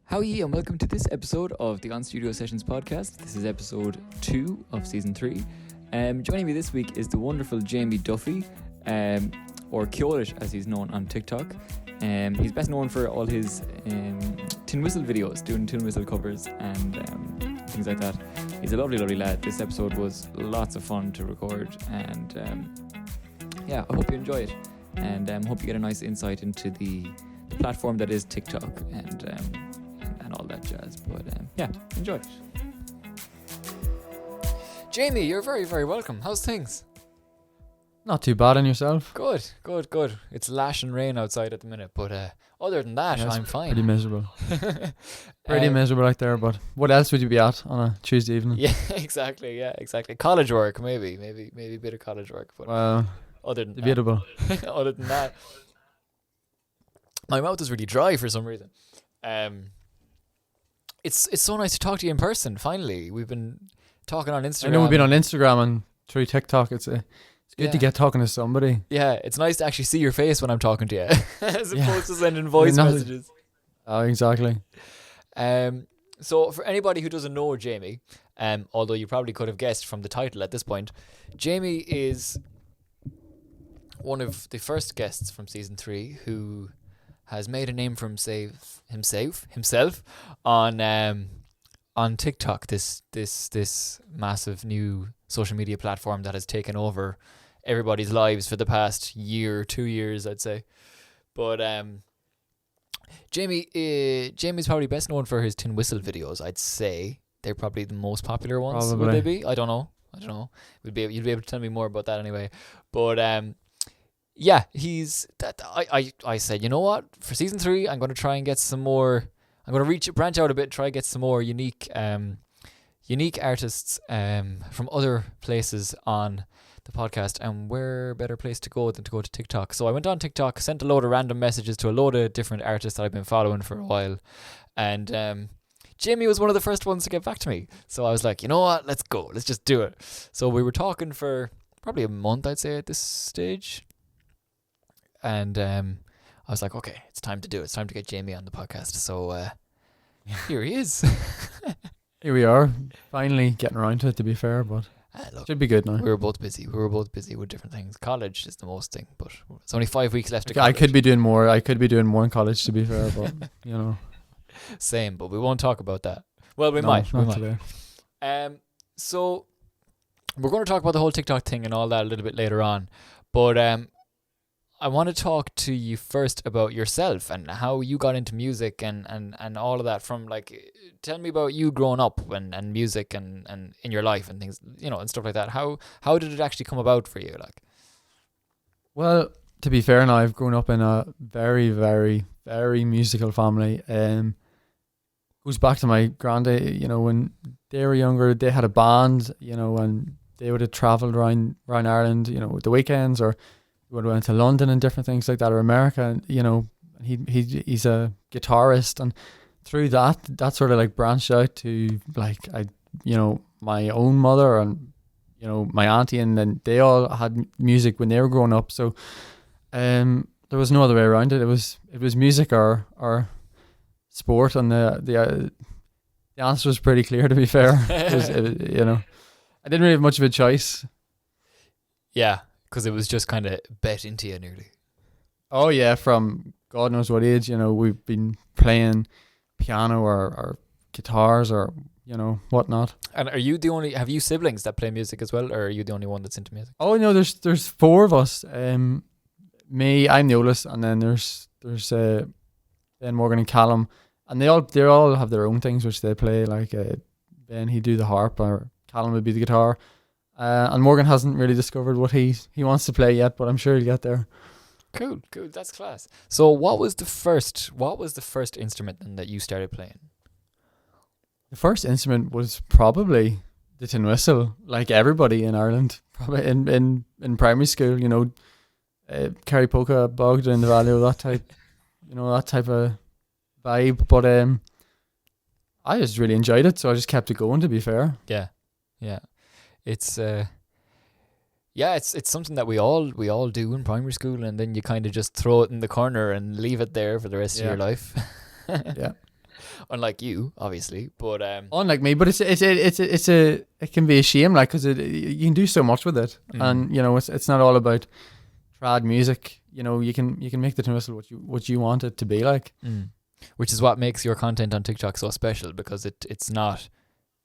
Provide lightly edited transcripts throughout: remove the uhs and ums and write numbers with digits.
How ye and welcome to this episode of the On Studio Sessions podcast. This is episode 2 of season 3. Joining me this week is the wonderful Jamie Duffy, or Ceolish as he's known on TikTok. He's best known for all his tin whistle videos, doing tin whistle covers and things like that. He's a lovely, lovely lad. This episode was lots of fun to record, and I hope you enjoy it, and hope you get a nice insight into the platform that is TikTok and all that jazz. But enjoy it. Jamie, you're very, very welcome. How's things? Not too bad on yourself. Good. It's lashing rain outside at the minute, but other than that, I'm fine. Pretty miserable. Miserable out there, but what else would you be at on a Tuesday evening? Yeah, exactly. College work, maybe a bit of college work, but other than debatable. Other than that, my mouth is really dry for some reason. It's so nice to talk to you in person. Finally, we've been talking on Instagram. I know we've been on Instagram and through TikTok. It's good to get talking to somebody. Yeah, it's nice to actually see your face when I'm talking to you, as opposed to sending voice messages. Oh, exactly. So for anybody who doesn't know Jamie, although you probably could have guessed from the title at this point, Jamie is one of the first guests from season 3 who has made a name for himself on TikTok, this massive new social media platform that has taken over everybody's lives for the past year, 2 years, I'd say. But Jamie's probably best known for his tin whistle videos. I'd say they're probably the most popular ones. Probably. Would they be? I don't know. You'd be able to tell me more about that anyway. But he's that. I said, you know what? For season 3, I'm going to try and get some more. I'm going to branch out a bit, try and get some more unique artists from other places on the podcast. And where better place to go than to go to TikTok? So I went on TikTok, sent a load of random messages to a load of different artists that I've been following for a while, and Jamie was one of the first ones to get back to me. So I was like, you know what? Let's go. Let's just do it. So we were talking for probably a month, I'd say, at this stage. And I was like, okay, it's time to do it. It's time to get Jamie on the podcast. So here he is. Here we are, finally getting around to it, to be fair, but look, should be good now. We were both busy with different things. College is the most thing, but it's only 5 weeks left to college. I could be doing more in college, to be fair, but you know. Same, but we won't talk about that. Well, we No, might. not today. So we're going to talk about the whole TikTok thing and all that a little bit later on, but I want to talk to you first about yourself and how you got into music and all of that. From like, tell me about you growing up and music and in your life and things, and stuff like that. How did it actually come about for you? Like, well, to be fair, now I've grown up in a very, very, very musical family. Goes back to my granddad. When they were younger, they had a band. And they would have travelled around Ireland. With the weekends, or we went to London and different things like that, or America. And he's a guitarist, and through that sort of like branched out to like my own mother and my auntie, and then they all had music when they were growing up. So there was no other way around it. It was music or sport, and the answer was pretty clear, to be fair. I didn't really have much of a choice. Yeah, because it was just kind of bet into you nearly. Oh yeah, from God knows what age. We've been playing piano or guitars or whatnot. And are you the only? Have you siblings that play music as well, or are you the only one that's into music? Oh no, there's 4 of us. Me, I'm the oldest, and then there's Ben, Morgan, and Callum, and they all have their own things which they play. Like Ben, he'd do the harp, or Callum would be the guitar, and Morgan hasn't really discovered what he wants to play yet, but I'm sure he'll get there. Cool, that's class. So what was the first instrument then that you started playing? The first instrument was probably the tin whistle, like everybody in Ireland, probably in primary school. Carry polka, bogged in the valley, that type of vibe. But I just really enjoyed it, so I just kept it going, to be fair. Yeah. It's it's something that we all do in primary school, and then you kind of just throw it in the corner and leave it there for the rest of your life. Yeah. Unlike you, obviously, but unlike me, but it can be a shame, like, because you can do so much with it, and you know it's not all about trad music. You know, you can make the tin whistle what you want it to be like. Which is what makes your content on TikTok so special, because it's not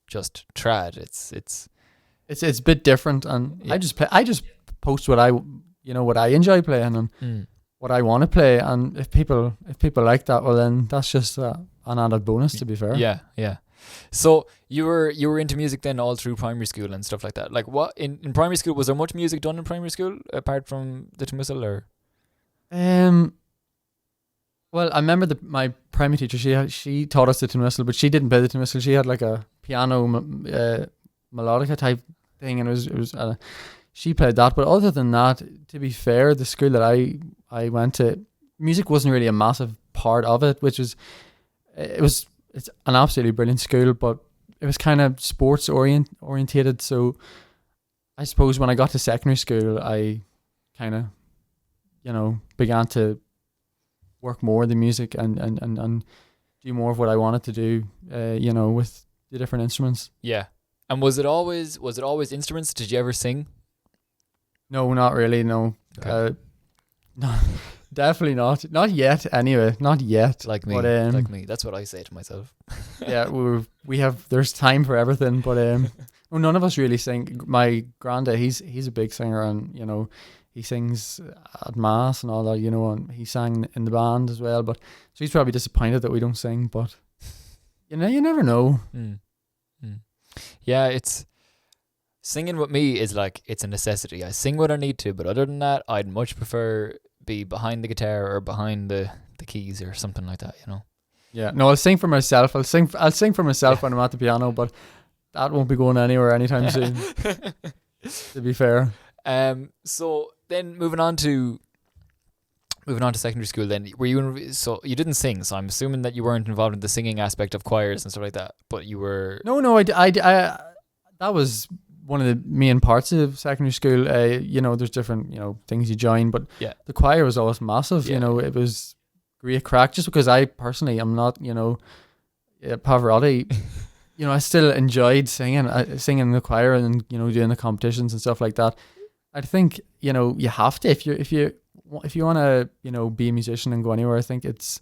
just trad. It's a bit different, and I just post what I enjoy playing and what I want to play, and if people like that, well then that's just an added bonus, to be fair. Yeah. So you were into music then all through primary school and stuff like that. Like, what in primary school, was there much music done in primary school apart from the tin whistle, or? Well, I remember my primary teacher. She taught us the tin whistle, but she didn't play the tin whistle. She had like a piano melodica type thing, and it was she played that. But other than that, to be fair, the school that I went to, music wasn't really a massive part of it, which is it's an absolutely brilliant school, but it was kind of sports orientated. So I suppose when I got to secondary school, I kind of, you know, began to work more with the music and do more of what I wanted to do, you know, with the different instruments. Yeah. And was it always instruments? Did you ever sing? No, not really, no. Okay. No, definitely not. Not yet, anyway. Not yet. Like me. But, like me. That's what I say to myself. Yeah, there's time for everything, but well, none of us really sing. My granddad, he's a big singer, and, you know, he sings at mass and all that, you know, and he sang in the band as well. But so he's probably disappointed that we don't sing, but you know, you never know. Yeah, it's singing with me is like, it's a necessity. I sing when I need to, but other than that, I'd much prefer be behind the guitar or behind the keys or something like that, you know. Yeah, no, I'll sing for myself. I'll sing for myself when I'm at the piano, but that won't be going anywhere anytime soon. To be fair. So then moving on to secondary school, then so you didn't sing, so I'm assuming that you weren't involved in the singing aspect of choirs and stuff like that, but you were. No, I that was one of the main parts of secondary school. You know, there's different, you know, things you join, but the choir was always massive. You know, it was great crack, just because I personally am not, you know, Pavarotti. You know, I still enjoyed singing in the choir and, you know, doing the competitions and stuff like that. I think, you know, you have to, if you want to, you know, be a musician and go anywhere. I think it's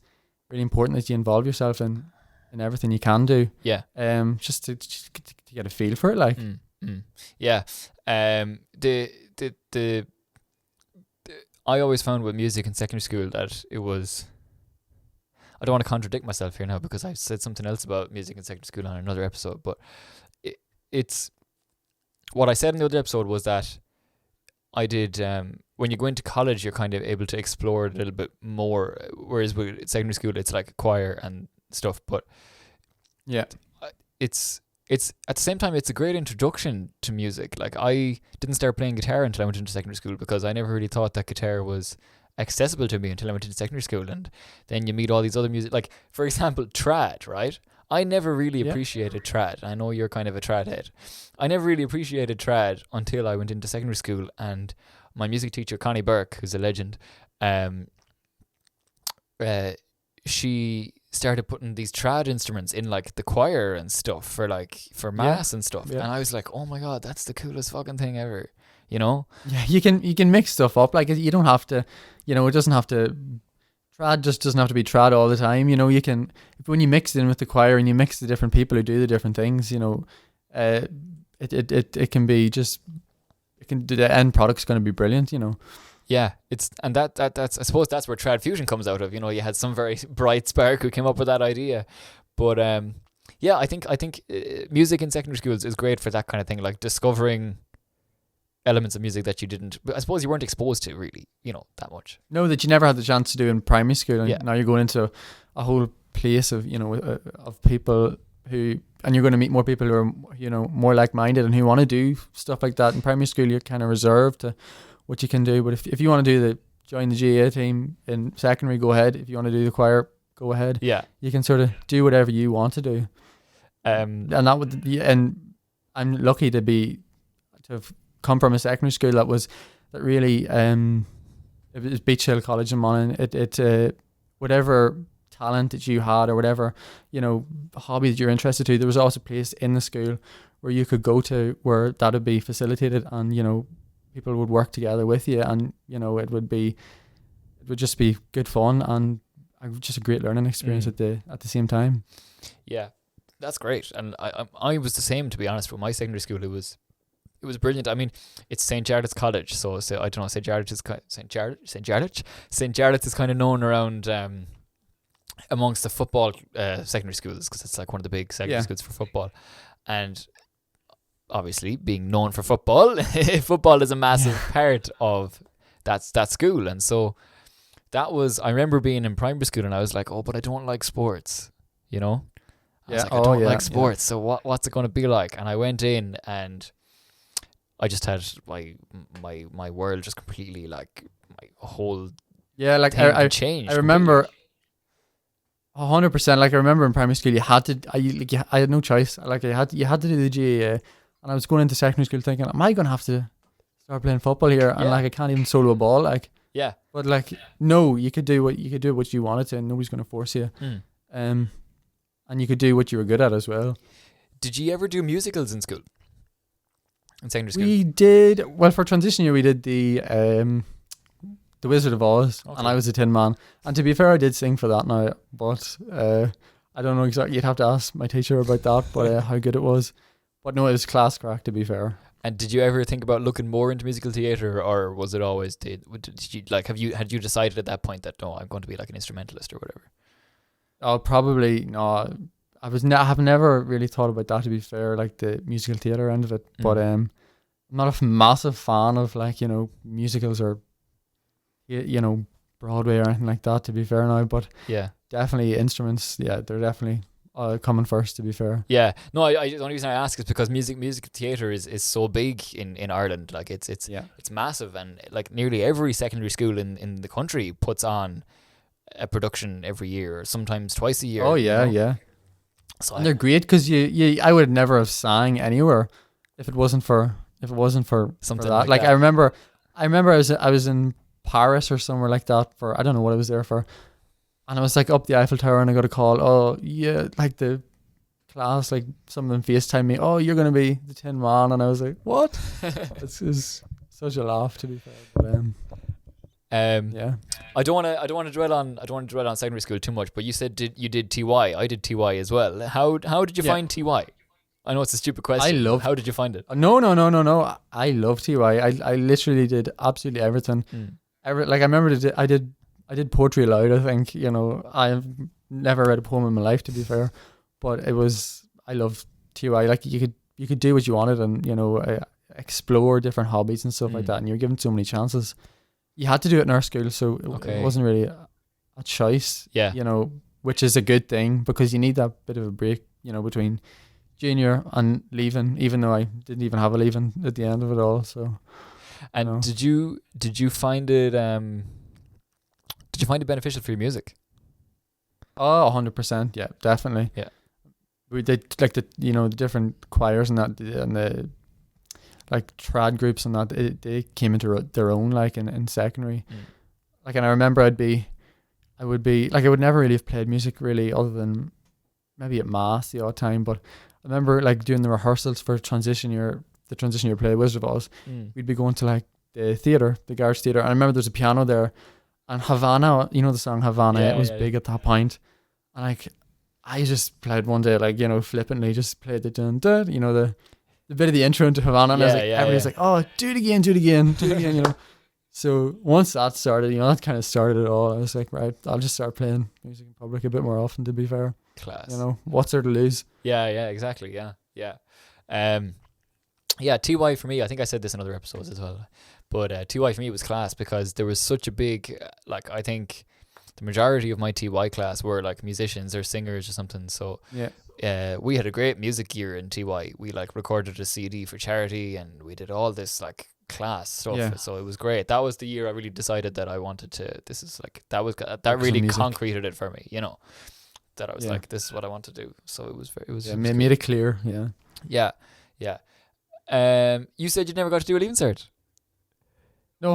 really important that you involve yourself in everything you can do. Yeah. Just to get a feel for it, like. Yeah. I always found with music in secondary school that it was. I don't want to contradict myself here now, because I said something else about music in secondary school on another episode, but it's what I said in the other episode was that I did, when you go into college, you're kind of able to explore it a little bit more, whereas with secondary school, it's like choir and stuff, but yeah, it's at the same time, it's a great introduction to music. Like, I didn't start playing guitar until I went into secondary school, because I never really thought that guitar was accessible to me until I went into secondary school. And then you meet all these other music, like, for example, trad, right? I never really appreciated trad. I know you're kind of a trad head. I never really appreciated trad until I went into secondary school, and my music teacher, Connie Burke, who's a legend, she started putting these trad instruments in, like, the choir and stuff for mass and stuff. And I was like, oh my God, that's the coolest fucking thing ever, you know? Yeah, you can mix stuff up. Like, you don't have to, you know, it doesn't have to, trad just doesn't have to be trad all the time. You know, you can, when you mix it in with the choir and you mix the different people who do the different things, you know, it can be just, the end product's going to be brilliant, you know. Yeah, that's I suppose that's where trad fusion comes out of. You know, you had some very bright spark who came up with that idea, but yeah, I think music in secondary schools is great for that kind of thing, like discovering elements of music that I suppose you weren't exposed to really, you know, that much. No, that you never had the chance to do in primary school, and now you're going into a whole place of, you know, of people who, and you're going to meet more people who are, you know, more like-minded and who want to do stuff like that. In primary school, you're kind of reserved to what you can do, but if you want to do join the GA team in secondary, go ahead. If you want to do the choir, go ahead. Yeah, you can sort of do whatever you want to do. And I'm lucky to have come from a secondary school that really it was Beach Hill College in Monaghan. It whatever talent that you had or whatever, hobby that you're interested to, there was always a place in the school where you could go to where that would be facilitated, and people would work together with you, and it would just be good fun and just a great learning experience at the same time. Yeah, that's great. And I was the same, to be honest. With my secondary school, it was brilliant. I mean, it's St. Jarlath's College, so I don't know. St. Jarlath's is kind of known around amongst the football secondary schools, because it's like one of the big secondary schools for football, and obviously being known for football, football is a massive part of that school. And so I remember being in primary school and I was like, oh, but I don't like sports, I was like, I don't like sports, so what's it going to be like? And I went in and I just had my world just completely, like, my whole I changed. I remember 100%. Like, I remember in primary school, you had to. I had no choice. Like, you had to do the GAA, and I was going into secondary school thinking, am I going to have to start playing football here? And like, I can't even solo a ball. Like, but like, no, you could do what you wanted to, and nobody's going to force you. And you could do what you were good at as well. Did you ever do musicals in school? In secondary school? We did. Well, for transition year, we did the Wizard of Oz, and I was the Tin Man. And to be fair, I did sing for that now, but I don't know exactly. You'd have to ask my teacher about that, but how good it was. But no, it was class crack, to be fair. And did you ever think about looking more into musical theatre, or was it always did you like had you decided at that point that no, I'm going to be like an instrumentalist or whatever? Oh, probably no. I have never really thought about that, to be fair, like the musical theatre end of it. But I'm not a massive fan of, like, musicals or Broadway or anything like that, to be fair now. But definitely instruments. Yeah, they're definitely coming first, to be fair. Yeah, no, I the only reason I ask is because music theatre is so big in Ireland. Like, it's massive, and like nearly every secondary school in the country puts on a production every year, or sometimes twice a year. Oh yeah. So and they're great, because I would never have sang anywhere if it wasn't for something for that. Like that. I remember I was in Paris or somewhere like that for, I don't know what I was there for. And I was like up the Eiffel Tower, and I got a call. Oh yeah, like the class, like some of them FaceTime me. Oh, you're gonna be the Tin Man, and I was like, what? It's such a laugh, to be fair. But, I don't want to dwell on secondary school too much. But you said you did TY. I did TY as well. How did you find TY? I know it's a stupid question. How did you find it? No. I love TY. I literally did absolutely everything. Like, I remember I did poetry aloud, I think. I've never read a poem in my life, to be fair. But I loved TY. Like, you could do what you wanted, and, explore different hobbies and stuff like that. And you're given so many chances. You had to do it in our school, so it wasn't really a choice. Yeah. Which is a good thing, because you need that bit of a break, between junior and leaving, even though I didn't even have a leaving at the end of it all. So, and did you find it beneficial for your music? Oh, 100%. Yeah, definitely. Yeah, we did, like, the different choirs and that, and the like trad groups and that. They came into their own, like, in secondary. Like, and I remember I would never really have played music really, other than maybe at mass the odd time. But I remember, like, doing the rehearsals for the transition year play Wizard of Oz. We'd be going to, like, the theatre, the garage theatre, and I remember there's a piano there, and Havana, the song Havana, it was big at that point. And, like, I just played one day, like, flippantly just played the dun dun, the bit of the intro into Havana, and I was like, everybody's like, oh, do it again. So once that started, that kind of started it all. I was like, right, I'll just start playing music in public a bit more often, to be fair. Class. What's there to lose? Yeah, exactly. Yeah. TY for me, I think I said this in other episodes as well, but TY for me was class, because there was such a big, like, I think the majority of my TY class were like musicians or singers or something. So we had a great music year in TY. We, like, recorded a CD for charity, and we did all this, like, class stuff. So it was great. That was the year I really decided that I wanted to. That really concreted it for me. That I was like, this is what I want to do. So it was made it clear. Yeah. You said you never got to do a Leaving Cert. No,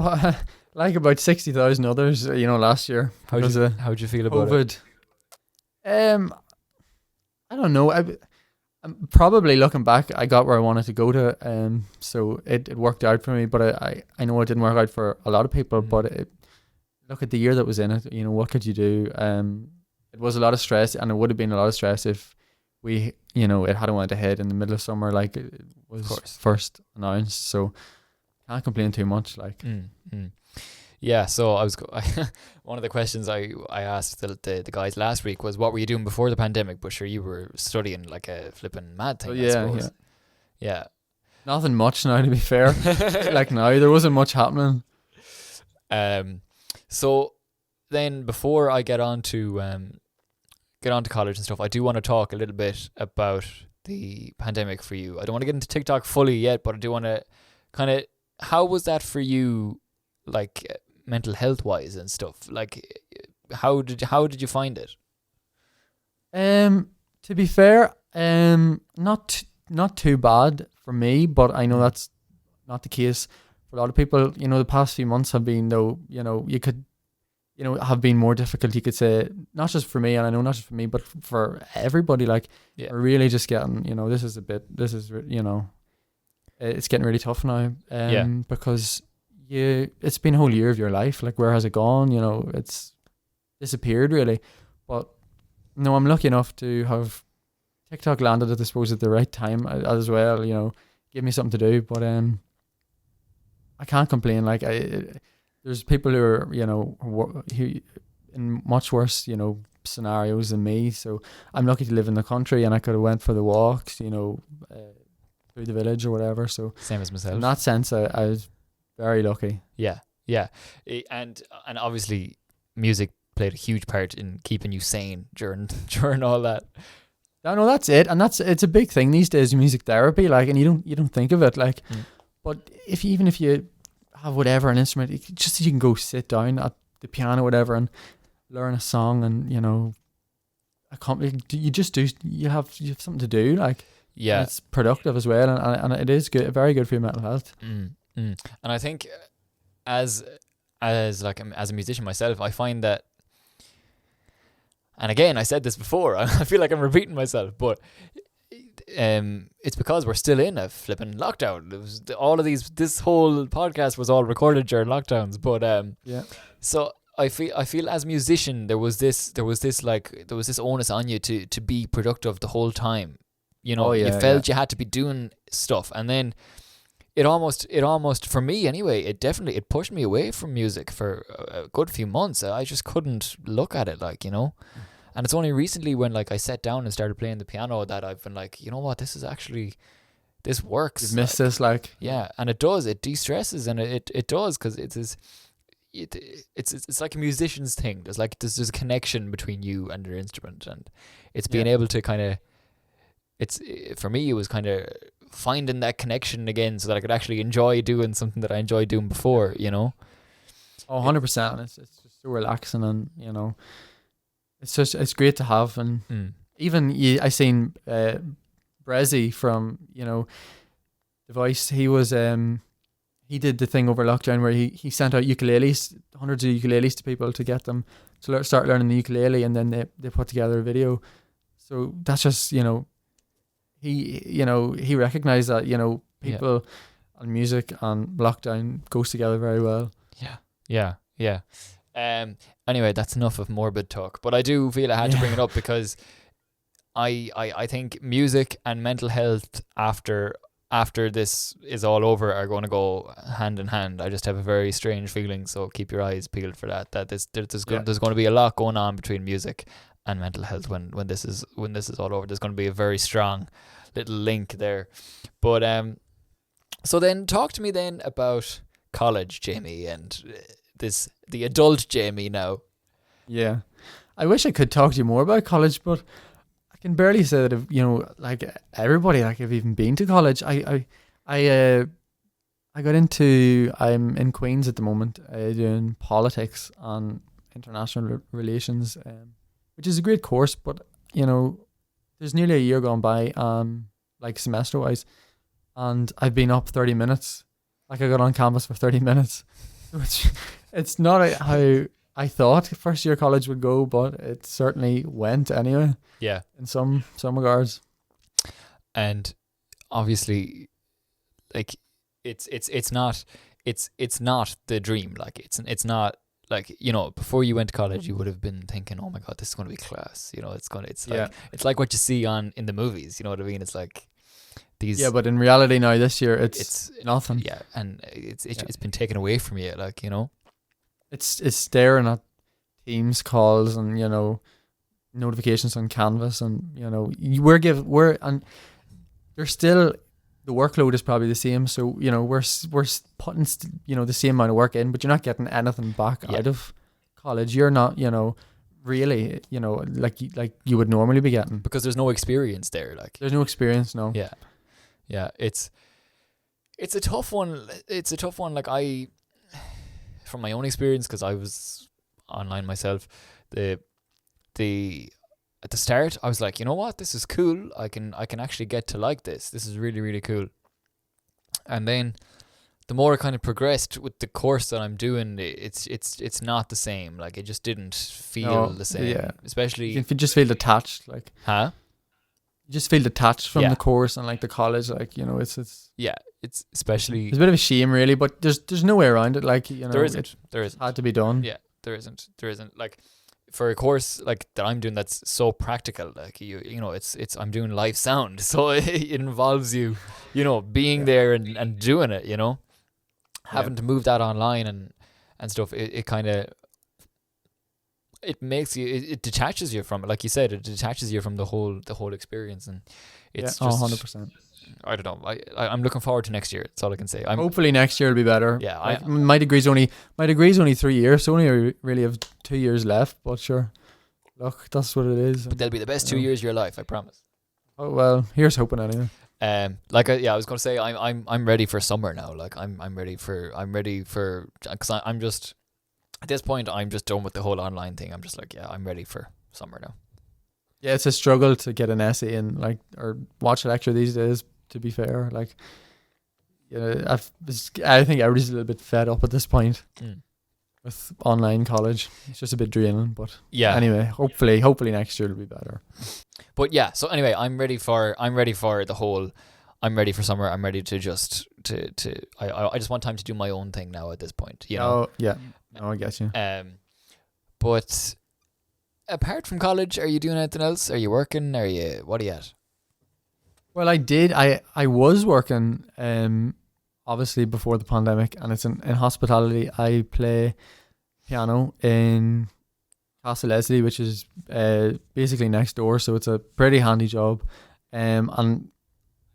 like about 60,000 others, last year. How'd you feel about it? I don't know. I'm probably looking back, I got where I wanted to go to. So it worked out for me, but I know it didn't work out for a lot of people. But look at the year that was in it. You know, what could you do? It was a lot of stress, and it would have been a lot of stress if we, you know, it hadn't went ahead in the middle of summer like it was first announced. So can't complain too much. Like, yeah. So one of the questions I asked the guys last week was, what were you doing before the pandemic? But sure, you were studying like a flipping mad thing. I suppose. Yeah. Nothing much now, to be fair. Like now, there wasn't much happening. So then, before I get on to college and stuff, I do want to talk a little bit about the pandemic for you. I don't want to get into TikTok fully yet, but I do want to kind of, how was that for you, like mental health wise and stuff? Like, how did you find it? To be fair, not too bad for me, but I know that's not the case for a lot of people. You know, the past few months have been, though, you know, have been more difficult, you could say, not just for me, and I know not just for me, but for everybody. Like, we're really just getting, you know, you know, it's getting really tough now. Because it's been a whole year of your life. Like, where has it gone? You know, it's disappeared really. But no, I'm lucky enough to have TikTok landed, I suppose, at the right time as well. You know, give me something to do. But I can't complain. Like, there's people who are, you know, who in much worse, you know, scenarios than me. So I'm lucky to live in the country, and I could have went for the walks, you know, through the village or whatever. So same as myself. In that sense, I was very lucky. Yeah. And obviously music played a huge part in keeping you sane during all that. I know that's it, and it's a big thing these days, music therapy. Like, and you don't think of it, like, but even if you have whatever an instrument, you can go sit down at the piano, whatever, and learn a song, and you know, you have something to do, like, and it's productive as well, and it is good, very good for your mental health. And I think as a musician myself, I find that, and again, I said this before, I feel like I'm repeating myself, but it's because we're still in a flipping lockdown. It was this whole podcast was all recorded during lockdowns, but so I feel as a musician there was this onus on you to be productive the whole time. You know, you felt you had to be doing stuff, and then it almost for me anyway, it pushed me away from music for a good few months. I just couldn't look at it, like, you know. And it's only recently when, like, I sat down and started playing the piano that I've been like, you know what, this works. You've missed this, like. Yeah, and it does. It de-stresses, and it does, because it's like a musician's thing. There's a connection between you and your instrument, and it's being able to kind of, for me, it was kind of finding that connection again so that I could actually enjoy doing something that I enjoyed doing before, you know. Oh, 100%. It's just so relaxing, and, you know, it's great to have. And even I seen Brezzy from, you know, The Voice. He was he did the thing over lockdown where he sent out ukuleles, hundreds of ukuleles to people to get them to start learning the ukulele, and then they put together a video. So that's just, you know, he recognized that, you know, people and music and lockdown goes together very well. Yeah. Anyway, that's enough of morbid talk, but I do feel I had to bring it up because I think music and mental health after this is all over are going to go hand in hand. I just have a very strange feeling, so keep your eyes peeled for that there's going to be a lot going on between music and mental health when this is all over. There's going to be a very strong little link there. But so then talk to me then about college, Jamie, and the adult Jamie now. Yeah, I wish I could talk to you more about college, but I can barely say that if, you know, like everybody, like, I've even been to college. I got into, I'm in Queen's at the moment, doing politics and international relations, which is a great course, but, you know, there's nearly a year gone by, like semester wise, and I've been up 30 minutes. Like, I got on campus for 30 minutes, which it's not how I thought first year college would go, but it certainly went anyway. Yeah. In some regards. And obviously, like it's not the dream. Like it's not like, you know, before you went to college you would have been thinking, oh my god, this is going to be class, you know, it's like what you see in the movies, you know what I mean? It's like these. Yeah, but in reality now this year it's nothing. Yeah, and it's been taken away from you, like, you know. It's staring at Teams calls and, you know, notifications on Canvas, and, you know, and there's still, the workload is probably the same, so, you know, we're putting you know, the same amount of work in, but you're not getting anything back out of college. You're not, you know, really, you know, like you would normally be getting, because there's no experience there. Like, there's no experience. No. Yeah, it's a tough one. It's a tough one. Like, from my own experience, because I was online myself, at the start I was like, you know what, this is cool. I can actually get to like this. This is really, really cool. And then the more I kind of progressed with the course that I'm doing, it's not the same. Like, it just didn't feel the same. Yeah. Especially, you just feel detached. Like, huh? You just feel detached from the course and like the college. Like, you know, it's especially, it's a bit of a shame, really. But there's no way around it. Like, you know, there isn't. It had to be done. Yeah, there isn't. Like, for a course like that I'm doing that's so practical, like, you know, it's I'm doing live sound, so it involves you know, being there and doing it, you know, having to move that online and stuff. It kind of, it makes you, it detaches you from it, like you said, it detaches you from the whole experience, and it's just 100%. I don't know. I'm looking forward to next year. That's all I can say. Hopefully next year will be better. Yeah, like, my degree's only 3 years, so only really have 2 years left. But sure, look, that's what it is. But they'll be the best 2 years of your life, I promise. Oh well, here's hoping anyway. Like, I was gonna say, I'm ready for summer now. Like, I'm ready for, because I'm just, at this point I'm just done with the whole online thing. I'm just like, yeah, I'm ready for summer now. Yeah, it's a struggle to get an essay in, like, or watch a lecture these days. To be fair, like, you know, I think everybody's a little bit fed up at this point with online college. It's just a bit draining, but yeah. Anyway, hopefully next year it'll be better. But yeah, so anyway, I'm ready for the whole. I'm ready for summer. I'm ready to just I just want time to do my own thing now at this point. You know. Oh yeah, no, I get you. But apart from college, are you doing anything else? Are you working? What are you at? Well, I did. I was working, obviously before the pandemic, and it's in hospitality. I play piano in Castle Leslie, which is basically next door, so it's a pretty handy job, and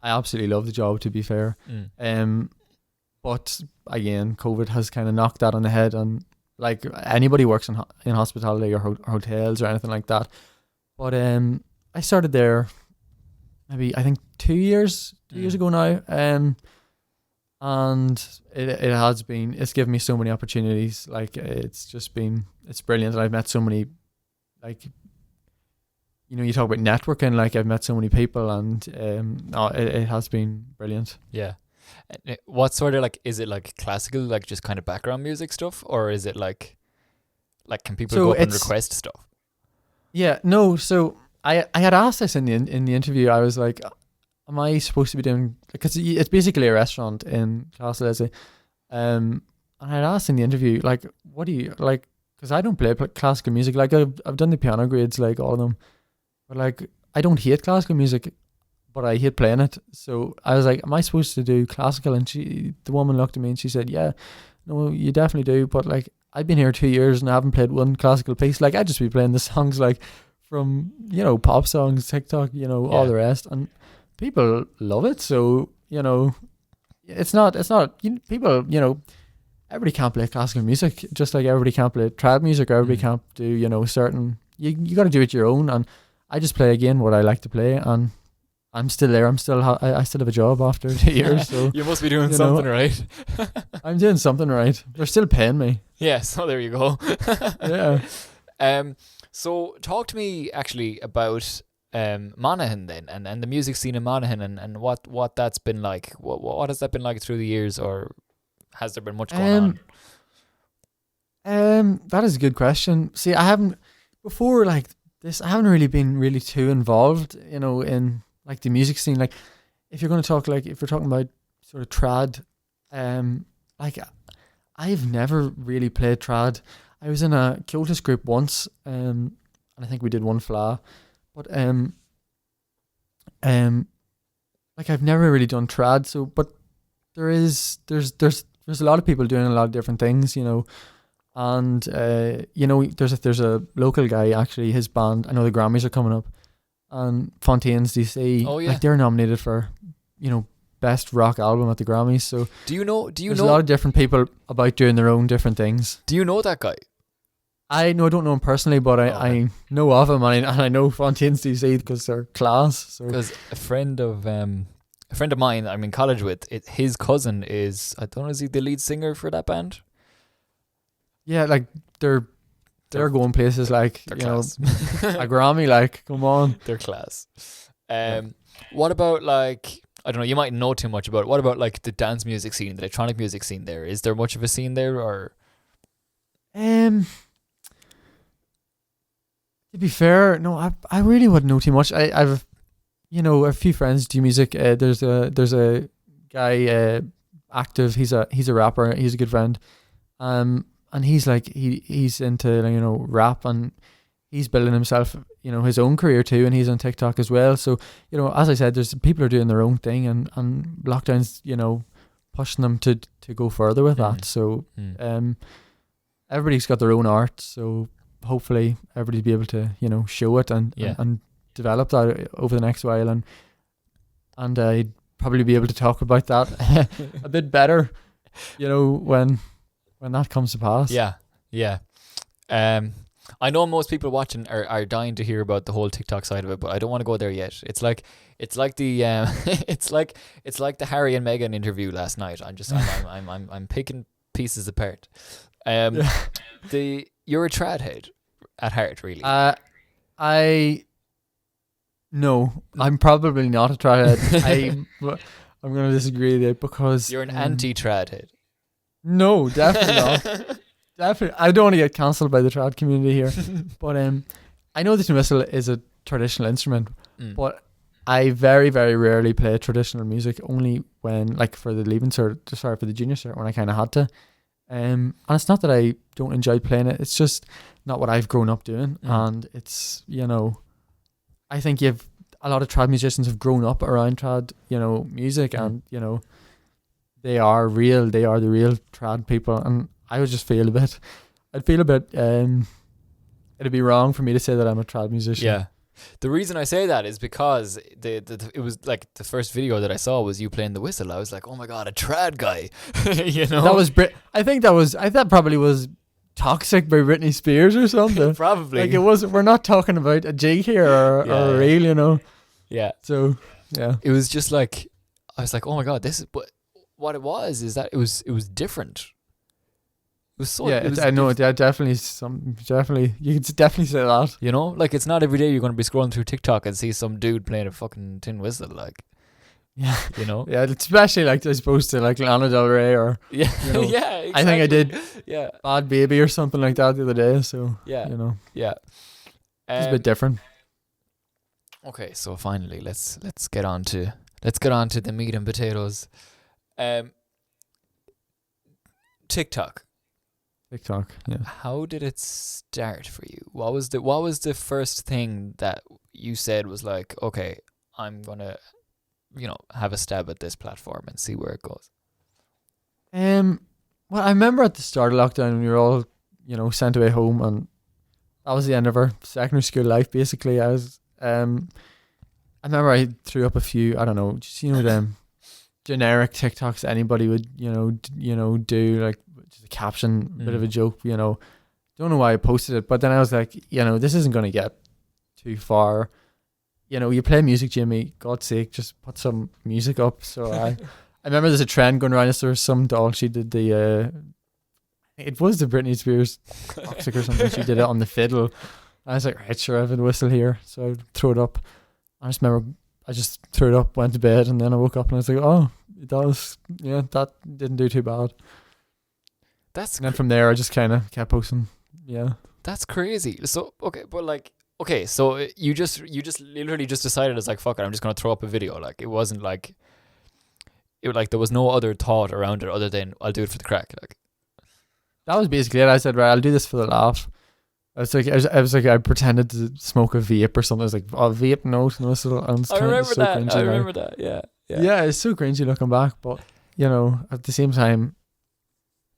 I absolutely love the job, to be fair. But again, COVID has kind of knocked that on the head, and like anybody works in hospitality or hotels or anything like that. But I started there maybe, I think 2 years ago now, and it's given me so many opportunities. Like, it's brilliant. I've met so many, like, you know, you talk about networking, like, I've met so many people, and it has been brilliant. Yeah. What sort of, like, is it like classical, like just kind of background music stuff, or is it like can people go up and request stuff? Yeah, no, so I had asked this in the interview. I was like, am I supposed to be doing, because it's basically a restaurant in Castle Leslie, and I had asked in the interview, like, what do you like, because I don't play classical music. Like, I've done the piano grades, like all of them, but like, I don't hate classical music, but I hate playing it. So I was like, am I supposed to do classical? And the woman looked at me and she said, yeah, no, you definitely do, but like, I've been here 2 years and I haven't played one classical piece. Like, I'd just be playing the songs, like, from, you know, pop songs, Tick-Tock, you know, all the rest, and people love it. So, you know, it's not people, you know, everybody can't play classical music, just like everybody can't play trad music, or everybody can't do, you know, certain, you got to do it your own. And I just play again what I like to play, and I'm still there. I still have a job after 2 years. So you must be doing something right. I'm doing something right. They're still paying me. Yeah, so there you go. Yeah. So talk to me actually about Monaghan then, and the music scene in Monaghan, and what that's been like. What has that been like through the years, or has there been much going on? That is a good question. See, I haven't before like this. I haven't really been really too involved, in like the music scene. Like, if you're going to talk, like if we're talking about sort of trad, like I've never really played trad. I was in a Ceolish group once, and I think we did one fla, but like I've never really done trad. So, but there's a lot of people doing a lot of different things, and there's a local guy actually. His band, I know the Grammys are coming up, and Fontaine's DC. Oh, yeah. Like they're nominated for, best rock album at the Grammys. So Do you know? there's a lot of different people about doing their own different things. Do you know that guy? I don't know him personally, but I know of him, and I know Fontaine's DC because they're class. So Because a friend of mine I'm in college with, his cousin is, I don't know, is he the lead singer for that band? yeah, like they're going places like They're you know class. a Grammy. Like, come on. They're class. What about, like, I don't know, you might know too much about it. What about like the dance music scene, the electronic music scene there? Is there much of a scene there, or? To be fair, no, I really wouldn't know too much. I've a few friends do music. There's a guy active. He's a rapper. He's a good friend. And he's like he's into rap, and he's building himself his own career too, and he's on TikTok as well. So as I said, there's people are doing their own thing, and lockdowns pushing them to go further with that. So everybody's got their own art. So hopefully everybody be able to show it and develop that over the next while, and I'd probably be able to talk about that a bit better when that comes to pass. Yeah. I know most people watching are dying to hear about the whole TikTok side of it, but I don't want to go there yet. It's like the it's like the Harry and Meghan interview last night. I'm picking pieces apart. You're a trad head at heart, really. No, I'm probably not a trad head. I'm going to disagree there because You're an anti-trad head. No, definitely not. Definitely, I don't want to get cancelled by the trad community here. But I know the tin whistle is a traditional instrument, but I very, very rarely play traditional music. Only when, like, for the leaving cert, for the junior cert, when I kind of had to. And it's not that I don't enjoy playing it. It's just not what I've grown up doing. And it's I think you've a lot of trad musicians have grown up around trad music, and they are the real trad people. And I would just feel a bit it'd be wrong for me to say that I'm a trad musician. Yeah. The reason I say that is because it was like the first video that I saw was you playing the whistle. I was like, oh my god, a trad guy. That was I think that probably was Toxic by Britney Spears or something. Probably. Like, it wasn't. We're not talking about a jig here or a reel, Yeah. So yeah, it was just like, I was like, oh my god, this is. But what it was is that it was different. It was so. Yeah, I know. Definitely you could definitely say that. Like, it's not every day you're going to be scrolling through TikTok and see some dude playing a fucking tin whistle, like. Yeah. Yeah, especially like as opposed to like Lana Del Rey or yeah, yeah. Exactly. I think I did Bad Baby or something like that the other day. So yeah, it's a bit different. Okay, so finally, let's get on to the meat and potatoes. TikTok. Yeah. How did it start for you? What was the first thing that you said was like, okay, I'm gonna have a stab at this platform and see where it goes? Well, I remember at the start of lockdown when we were all, sent away home, and that was the end of our secondary school life. Basically, I remember I threw up a few, I don't know, just them generic TikToks anybody would do, like just a caption, a bit of a joke. Don't know why I posted it, but then I was like, this isn't going to get too far. You play music, Jimmy. God's sake, just put some music up. So I remember there's a trend going around. There was some doll. She did it was the Britney Spears Toxic or something. She did it on the fiddle. I was like, right, sure, I have a whistle here. So I threw it up. I just remember I just threw it up, went to bed, and then I woke up and I was like, oh, it does. Yeah, that didn't do too bad. And then from there, I just kind of kept posting. Yeah. That's crazy. So so you just literally just decided it's like, fuck it, I'm just gonna throw up a video. Like it wasn't like there was no other thought around it other than I'll do it for the crack. Like That was basically it. I said, right, I'll do this for the laugh. I pretended to smoke a vape or something. I was like, oh, vape, no. I remember that. I remember that. Yeah. Yeah, it's so cringy looking back, but at the same time,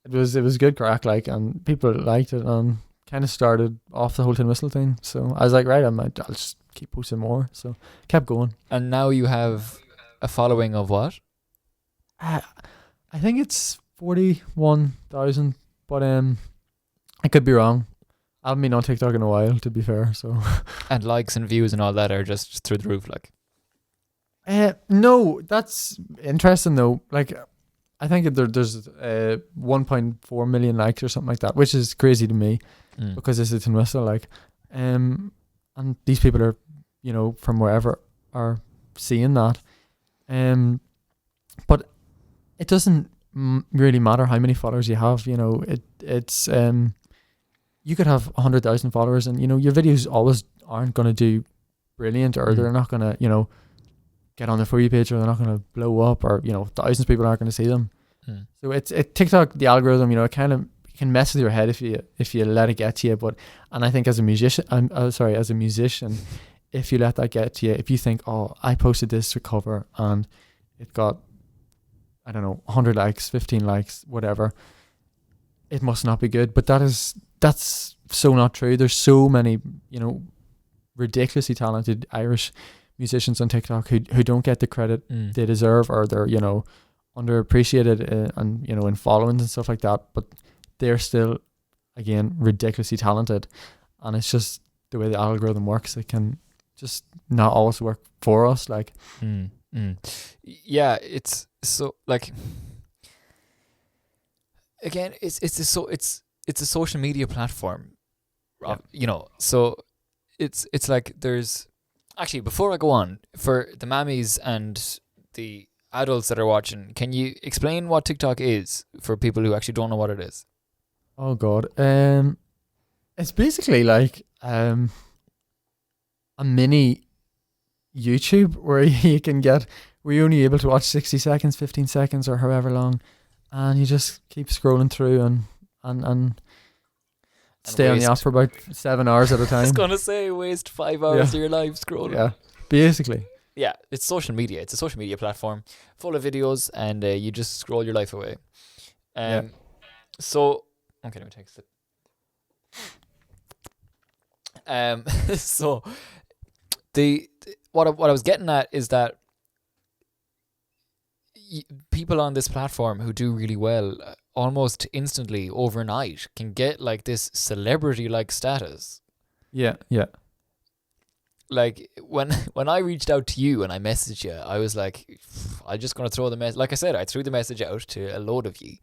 it was good crack, like, and people liked it, and kind of started off the whole tin whistle thing. So I was like, right, I'll just keep posting more. So kept going. And now you have a following of what? I think it's 41,000, but I could be wrong. I haven't been on TikTok in a while, to be fair. So and likes and views and all that are just through the roof, like. No, that's interesting though. Like, I think there's 1.4 million likes or something like that, which is crazy to me because it's a tin whistle, like, and these people are, from wherever are seeing that, but it doesn't really matter how many followers you have. It's you could have 100,000 followers, and your videos always aren't going to do brilliant, or they're not going to get on the For You page, or they're not going to blow up, or thousands of people aren't going to see them. So it's TikTok, the algorithm, it kind of can mess with your head if you let it get to you. And I think as a musician, if you let that get to you, if you think, oh, I posted this to cover and it got, I don't know, 100 likes, 15 likes, whatever, it must not be good. But that's so not true. There's so many, ridiculously talented Irish musicians on TikTok who don't get the credit they deserve, or they're, underappreciated and, in followings and stuff like that. But they're still, again, ridiculously talented. And it's just the way the algorithm works. It can just not always work for us. Like, yeah, it's so, like, again, it's a social media platform, so it's like there's actually, before I go on, for the mammies and the adults that are watching, can you explain what TikTok is for people who actually don't know what it is? Oh God, it's basically like a mini YouTube where you're only able to watch 60 seconds, 15 seconds, or however long, and you just keep scrolling through and stay on the app for about 7 hours at a time. I was gonna say waste 5 hours of your life scrolling. Yeah, basically. Yeah, it's social media. It's a social media platform full of videos, and you just scroll your life away. So, okay, let me take a sip. So, what I was getting at is that people on this platform who do really well, almost instantly, overnight, can get like this celebrity-like status. Yeah. Like when I reached out to you and I messaged you, I was like, I'm just gonna throw the message. Like I said, I threw the message out to a load of ye.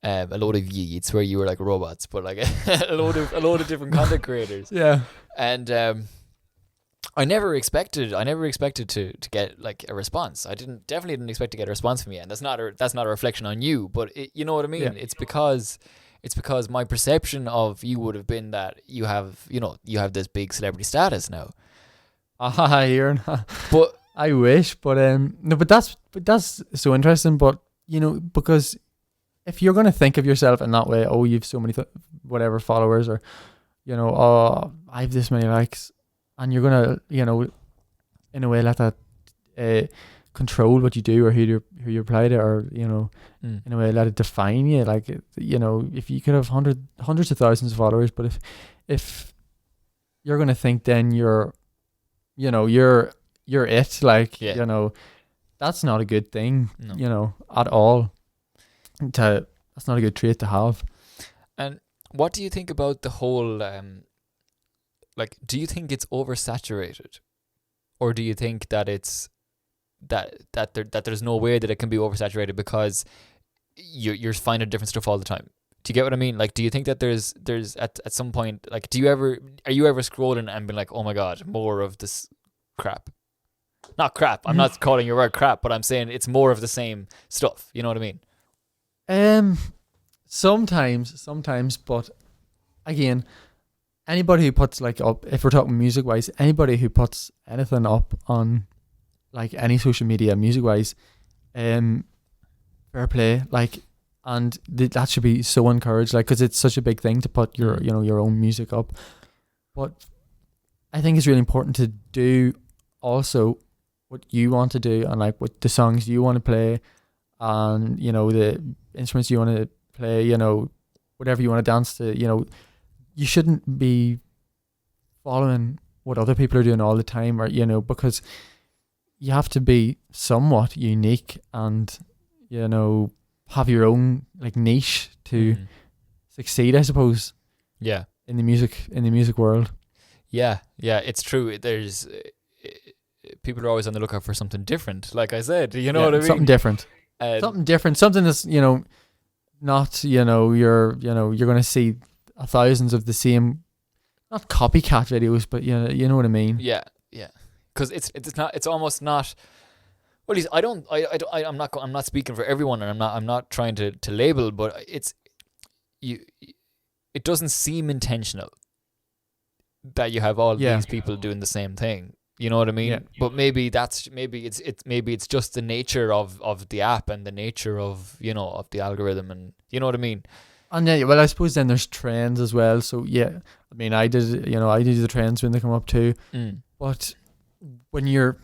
It's where you were like robots, but like a load of different content creators. Yeah. And I never expected to get like a response. Definitely didn't expect to get a response from you, and that's not a reflection on you, but you know what I mean. Yeah. It's because my perception of you would have been that you have this big celebrity status now. But I wish, but no, but that's so interesting. But because if you're gonna think of yourself in that way, oh, you've so many whatever followers, or oh, I have this many likes, and you're gonna in a way let that control what you do, or who you reply to, or in a way let it define you. Like, if you could have hundreds of thousands of followers, but if you're gonna think then you're it, like, that's not a good thing. No. At all. That's not a good trait to have. And what do you think about the whole do you think it's oversaturated, or do you think that it's that there's no way that it can be oversaturated because you're finding different stuff all the time? Do you get what I mean? Like, do you think that there's at some point, like, are you ever scrolling and being like, oh my God, more of this crap? Not crap. I'm not calling your word crap, but I'm saying it's more of the same stuff. You know what I mean? Sometimes, but again, anybody who puts like up, if we're talking music wise, anybody who puts anything up on like any social media music wise, fair play, like, and that should be so encouraged, like, because it's such a big thing to put your your own music up. But I think it's really important to do also what you want to do, and like what the songs you want to play, and the instruments you want to play, whatever you want to dance to. You shouldn't be following what other people are doing all the time, or because you have to be somewhat unique and have your own like niche to succeed, I suppose. Yeah. In the music world. Yeah, it's true. There's people are always on the lookout for something different. Like I said, what I mean? Something different. Something that's not you're going to see thousands of the same, not copycat videos, but you know what I mean. Yeah. Because it's almost not. Well, at least I'm not speaking for everyone, and I'm not trying to label, but it doesn't seem intentional that you have all these people doing the same thing. You know what I mean? Yeah. But maybe it's just the nature of the app and the nature of of the algorithm, and you know what I mean. And I suppose then there's trends as well. So yeah, I mean, I do the trends when they come up too. But when you're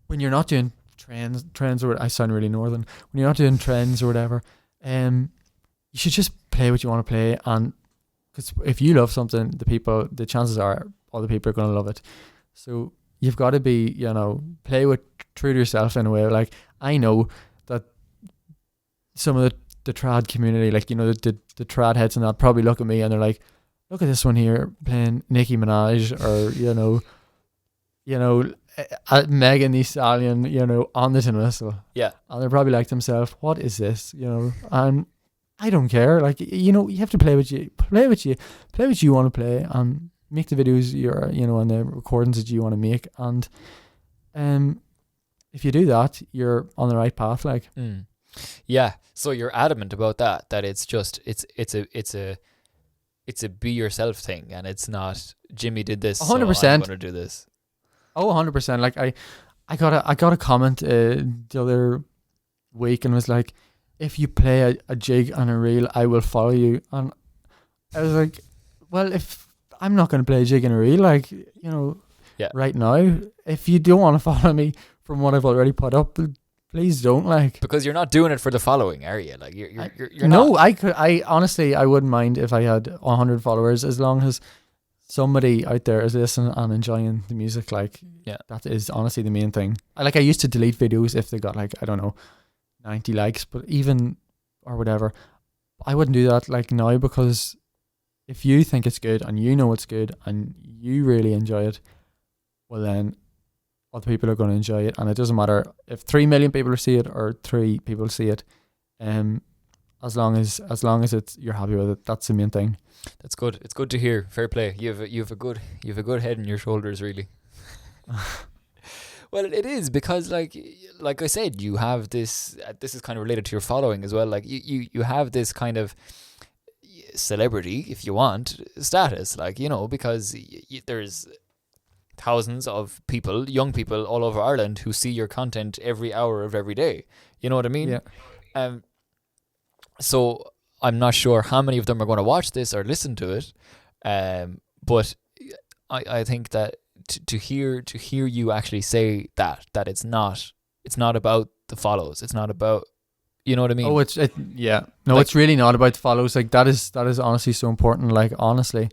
not doing trends, or I sound really northern. When you're not doing trends or whatever, you should just play what you want to play, and because if you love something, the chances are other people are going to love it. So you've got to be, play true to yourself in a way. Like, I know that some of the trad community, like, the trad heads and that, probably look at me and they're like, look at this one here playing Nicki Minaj, or Megan Thee Stallion, on the tin whistle. Yeah. And they're probably like themselves, what is this? And I don't care. Like, you have to play what you want to play, and make the videos and the recordings that you want to make. And if you do that, you're on the right path. Like, yeah. So you're adamant about that it's just it's a be yourself thing, and it's not Jimmy did this, 100%. So I'm going to do this. Oh, 100%. Like I got a comment the other week, and was like, if you play a jig and a reel, I will follow you. And I was like, well, if I'm not going to play a jig and a reel, like, right now, if you don't want to follow me from what I've already put up, please don't. Like, because you're not doing it for the following, are you? Like, you're no, not. I honestly, I wouldn't mind if I had 100 followers, as long as somebody out there is listening and enjoying the music. Like, that is honestly the main thing. I used to delete videos if they got, like, I don't know, 90 likes, but even, or whatever, I wouldn't do that like now, because if you think it's good and it's good and you really enjoy it, well, then other people are going to enjoy it, and it doesn't matter if 3 million people see it or 3 people see it. As long as it's, you're happy with it, that's the main thing. That's good. It's good to hear. Fair play. You have a good head on your shoulders, really. Well, it is, because like I said, you have this. This is kind of related to your following as well. Like, you have this kind of celebrity, if you want, status. Like, because there's thousands of people, young people all over Ireland, who see your content every hour of every day. You know what I mean? Yeah. So I'm not sure how many of them are going to watch this or listen to it. But I think that to hear you actually say that it's not about the follows. It's not about, you know what I mean? Oh, it's really not about the follows. Like, that is honestly so important. Like, honestly,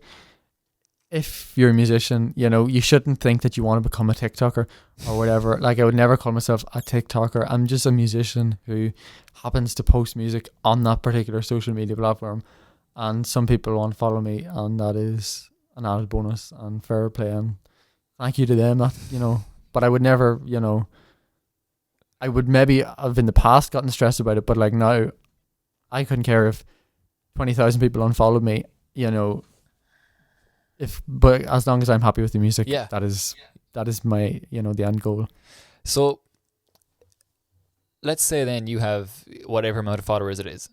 if you're a musician, you shouldn't think that you want to become a TikToker or whatever. Like, I would never call myself a TikToker. I'm just a musician who happens to post music on that particular social media platform, and some people want to follow me, and that is an added bonus, and fair play, and thank you to them. That, but I would never, I would maybe have in the past gotten stressed about it, but like now, I couldn't care if 20,000 people unfollowed me, but as long as I'm happy with the music, that is my, the end goal. So let's say then you have whatever amount of followers it is,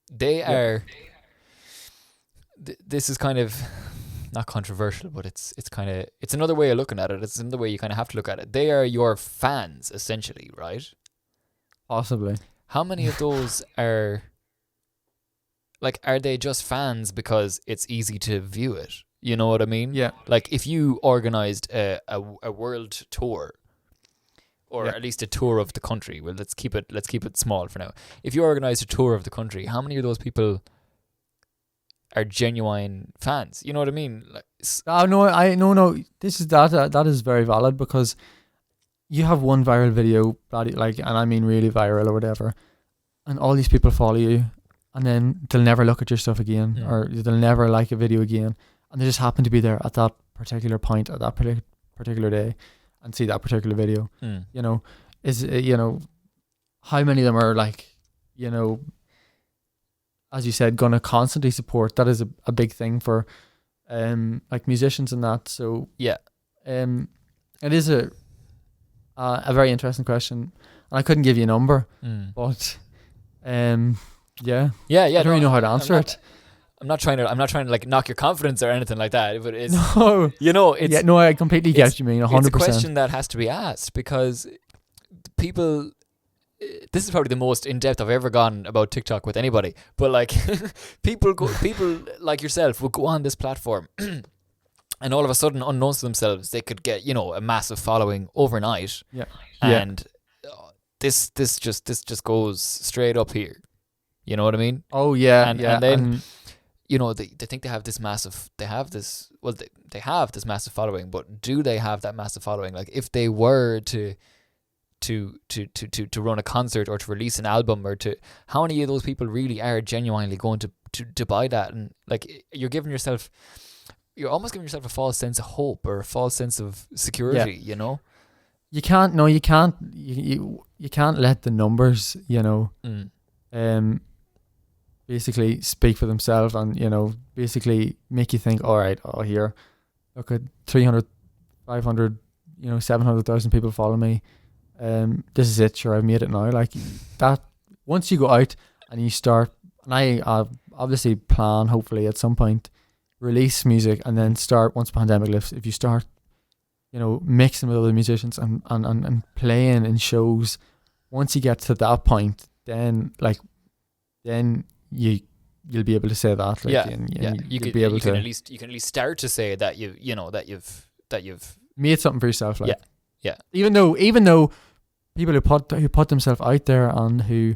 they are. This is kind of not controversial, but it's another way of looking at it. It's another way you kind of have to look at it. They are your fans essentially, right? Possibly. How many of those are they just fans because it's easy to view it? You know what I mean? Yeah. Like if you organized a world tour, or at least a tour of the country. Well, let's keep it small for now. If you organized a tour of the country, how many of those people are genuine fans? You know what I mean? Like, no. This is that is very valid, because you have one viral video, and I mean really viral or whatever, and all these people follow you, and then they'll never look at your stuff again, or they'll never like a video again, and they just happen to be there at that particular point at that particular day and see that particular video. You know, how many of them are as you said, gonna constantly support? That is a big thing for musicians and that. So it is a very interesting question, and I couldn't give you a number, but I don't really know how to answer it. I'm not trying to knock your confidence or anything like that, but it's I completely get what you mean. 100%. It's a question that has to be asked, because people. This is probably the most in depth I've ever gone about TikTok with anybody. But people like yourself will go on this platform, and all of a sudden, unknowns to themselves, they could get a massive following overnight. Yeah. And this just goes straight up here. You know what I mean? Oh yeah. And then they think they have this massive. They have this massive following, but do they have that massive following? Like if they were to run a concert or to release an album, or how many of those people really are genuinely going to buy that? And you're almost giving yourself a false sense of hope or a false sense of security. You can't let the numbers basically speak for themselves, and basically make you think, all right, here, look at 300, 500, 700,000 people follow me. This is it. Sure, I've made it now. Like that. Once you go out and you start, and I obviously plan, hopefully at some point, release music, and then start once the pandemic lifts. If you start, mixing with other musicians and playing in shows, once you get to that point, then you'll be able to say that. You can at least start to say that you've made something for yourself. Yeah. Even though people who put themselves out there and who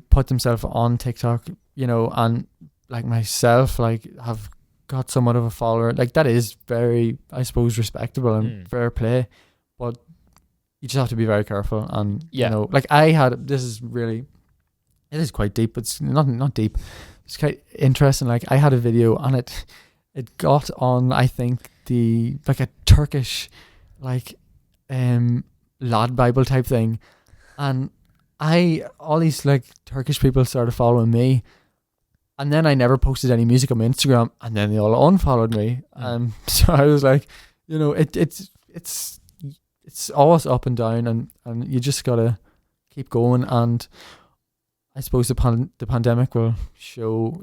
put themselves on TikTok, and like myself, have got somewhat of a follower, that is very, I suppose, respectable and fair play, but you just have to be very careful. And it is quite deep. It's not deep. It's quite interesting. I had a video, and it got on, I think, a Turkish lad Bible type thing, and all these Turkish people started following me, and then I never posted any music on my Instagram, and then they all unfollowed me. So I was like, it's always up and down, and you just gotta keep going. And I suppose the pandemic will show,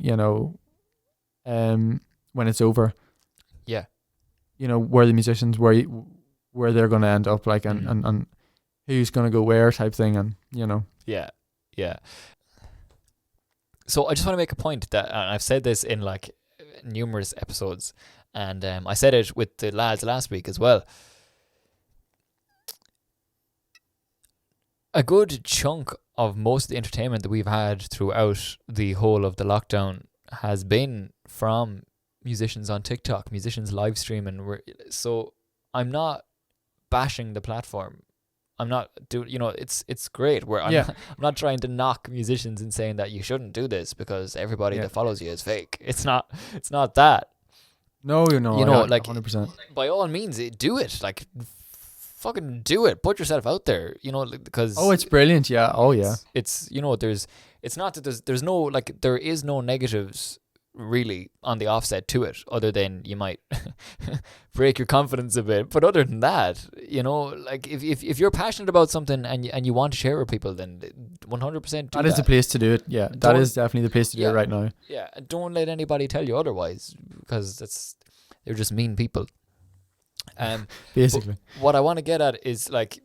when it's over, where the musicians, where they're going to end up, and who's going to go where type thing, and Yeah. So I just want to make a point that, and I've said this in numerous episodes, and I said it with the lads last week as well. A good chunk of most of the entertainment that we've had throughout the whole of the lockdown has been from musicians on TikTok, musicians live streaming. So I'm not bashing the platform. I'm not it's great. I'm not trying to knock musicians and saying that you shouldn't do this because everybody that follows you is fake. It's not that. No, 100%. By all means, do it. Fucking do it. Put yourself out there, because it's brilliant. Yeah. Oh yeah. It's it's not that there's no there is no negatives really on the offset to it, other than you might break your confidence a bit. But other than that, if you're passionate about something and you want to share it with people, then 100% do That is the place to do it. Yeah, that is definitely the place to do it right now. Yeah, and don't let anybody tell you otherwise, because they're just mean people. Basically, what I want to get at is like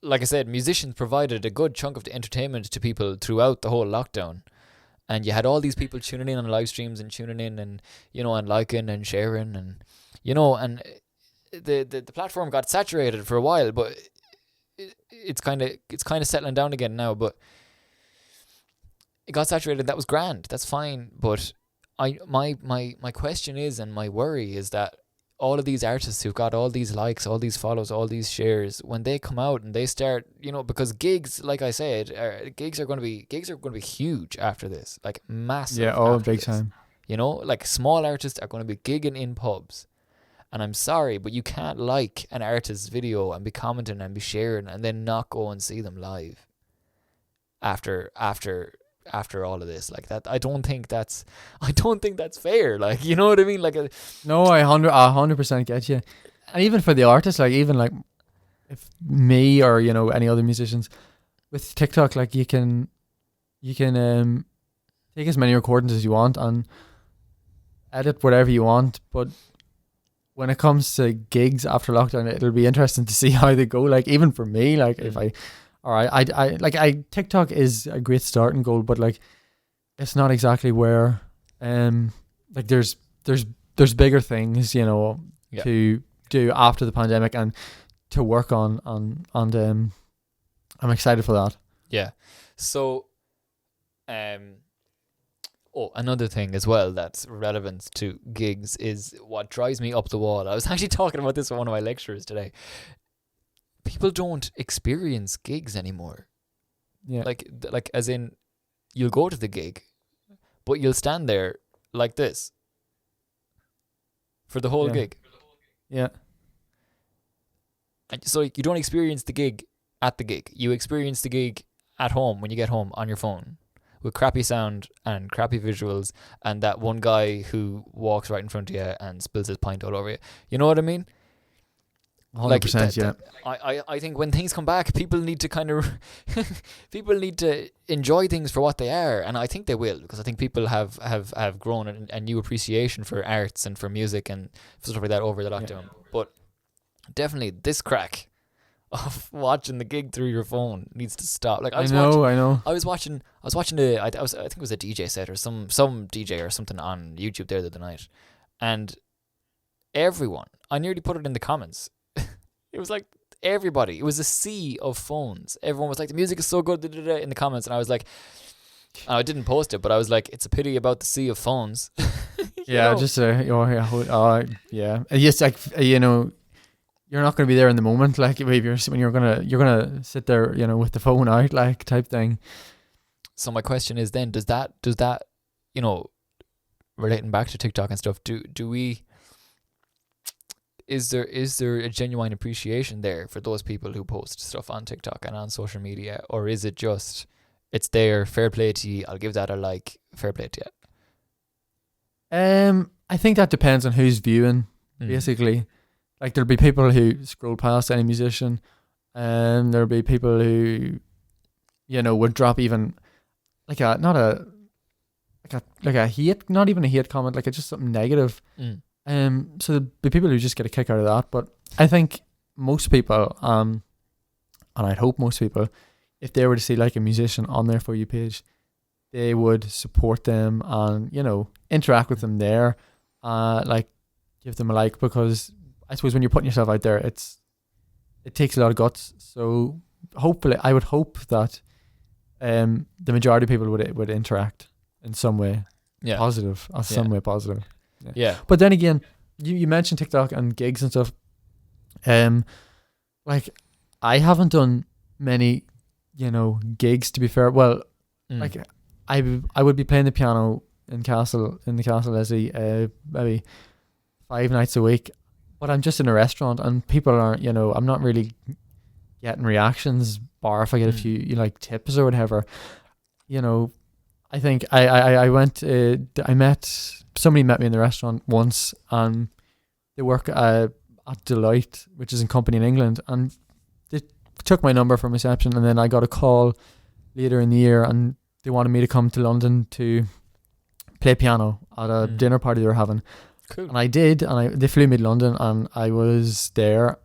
I said, musicians provided a good chunk of the entertainment to people throughout the whole lockdown. And you had all these people tuning in on live streams and tuning in and, and liking and sharing and, and the platform got saturated for a while, but it's kind of settling down again now. But it got saturated. That was grand. That's fine. But my question is, and my worry is that all of these artists who've got all these likes, all these follows, all these shares, when they come out and they start, because gigs, like I said, gigs are going to be huge after this, like massive. Yeah, big time. Like small artists are going to be gigging in pubs, and I'm sorry, but you can't like an artist's video and be commenting and be sharing and then not go and see them live. After all of this, like that, I don't think that's fair. Like, you know what I mean? Like, no, I 100% get you. And even for the artists, like even like if me or any other musicians with TikTok, like you can take as many recordings as you want and edit whatever you want. But when it comes to gigs after lockdown, it'll be interesting to see how they go. Like even for me, like if I TikTok is a great starting goal, but like it's not exactly where like there's bigger things to do after the pandemic and to work on and I'm excited for that. Yeah. So another thing as well that's relevant to gigs is what drives me up the wall. I was actually talking about this with one of my lecturers today. People don't experience gigs anymore. Yeah. Like as in, you'll go to the gig, but you'll stand there like this for the whole gig. Yeah. And so you don't experience the gig at the gig. You experience the gig at home when you get home on your phone with crappy sound and crappy visuals and that one guy who walks right in front of you and spills his pint all over you. You know what I mean? 100%, yeah. I think when things come back, people need to enjoy things for what they are, and I think they will, because I think people have grown a new appreciation for arts and for music and stuff like that over the lockdown. Yeah. But definitely this crack of watching the gig through your phone needs to stop. Like I know. I was watching I think it was a DJ set or some DJ or something on YouTube there the other night, and everyone, I nearly put it in the comments. It was like everybody. It was a sea of phones. Everyone was like, the music is so good in the comments. And I was like, I didn't post it, but I was like, it's a pity about the sea of phones. Yeah, just yeah. Yes, like you're not going to be there in the moment. Like when you're gonna sit there, with the phone out, like type thing. So my question is then, does that relating back to TikTok and stuff, do we? Is there a genuine appreciation there for those people who post stuff on TikTok and on social media, or is it just it's there, fair play to you, I'll give that a like, fair play to you? I think that depends on who's viewing. Basically, like there'll be people who scroll past any musician, and there'll be people who, would drop even like a hate, not even a hate comment, like it's just something negative. So there'll be people who just get a kick out of that. But I think most people, and I'd hope most people, if they were to see like a musician on their For You page, they would support them and, interact with them there, like give them a like, because I suppose when you're putting yourself out there, it takes a lot of guts. So hopefully, I would hope that the majority of people would interact in some way, positive, or some way positive. Yeah. But then again, you mentioned TikTok and gigs and stuff. Like I haven't done many, gigs, to be fair. Well, like I would be playing the piano in the Castle Leslie maybe 5 nights a week, but I'm just in a restaurant and people aren't, I'm not really getting reactions, bar if I get a few like tips or whatever. I think somebody met me in the restaurant once, and they work at Deloitte, which is a company in England, and they took my number from reception, and then I got a call later in the year, and they wanted me to come to London to play piano at a dinner party they were having. Cool. And I did, and they flew me to London, and I was there,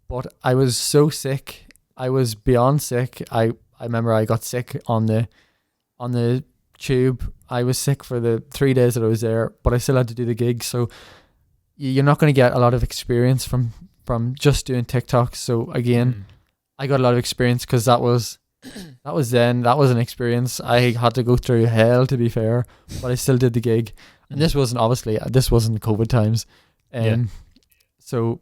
but I was so sick. I was beyond sick. I remember I got sick on the tube. I was sick for the 3 days that I was there, but I still had to do the gig. So you're not going to get a lot of experience from just doing TikTok. So again, I got a lot of experience because that was an experience. I had to go through hell, to be fair, but I still did the gig. And this wasn't COVID times. So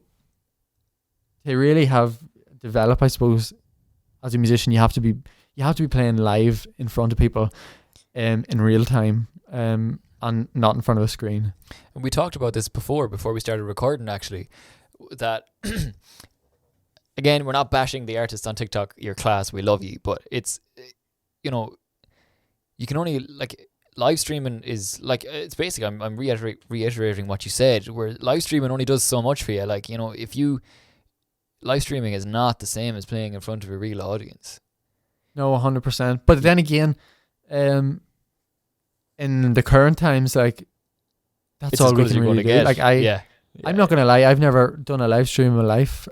they really have developed, I suppose, as a musician, you have to be playing live in front of people in real time, and not in front of a screen. And we talked about this before we started recording, actually, that again, we're not bashing the artists on TikTok. Your class, we love you, but it's, you can only, like, live streaming is like, it's basically, I'm reiterating what you said, where live streaming only does so much for you. Like, live streaming is not the same as playing in front of a real audience. No, 100%. But then again, in the current times, like, that's all we can really do. Like, I'm not gonna lie, I've never done a live stream in my life.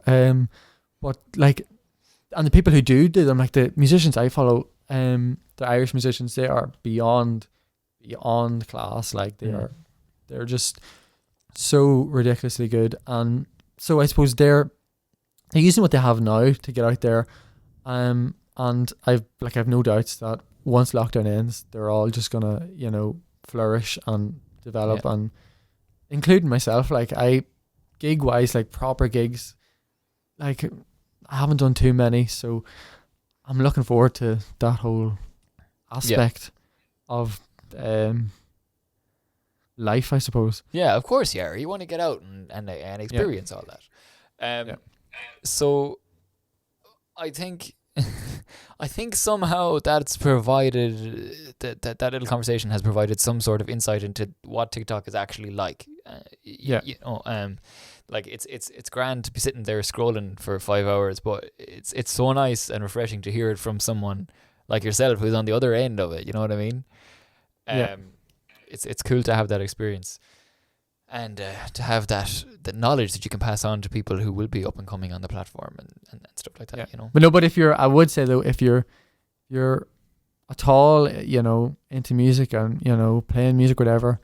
But like, and the people who do them, like the musicians I follow, the Irish musicians, they are beyond class. Like they're just so ridiculously good. And so I suppose they're using what they have now to get out there. And I've no doubts that once lockdown ends, they're all just gonna, flourish and develop, and including myself. Like, I gig wise, like proper gigs, like I haven't done too many, so I'm looking forward to that whole aspect of life, I suppose. Yeah, of course, yeah. You want to get out and experience all that. So I think somehow that's provided that little conversation has provided some sort of insight into what TikTok is actually like. Like it's grand to be sitting there scrolling for 5 hours, but it's so nice and refreshing to hear it from someone like yourself who's on the other end of it. You know what I mean? It's cool to have that experience, and to have that knowledge that you can pass on to people who will be up and coming on the platform and stuff like that. But if you're, I would say though, if you're at all, into music and playing music, whatever,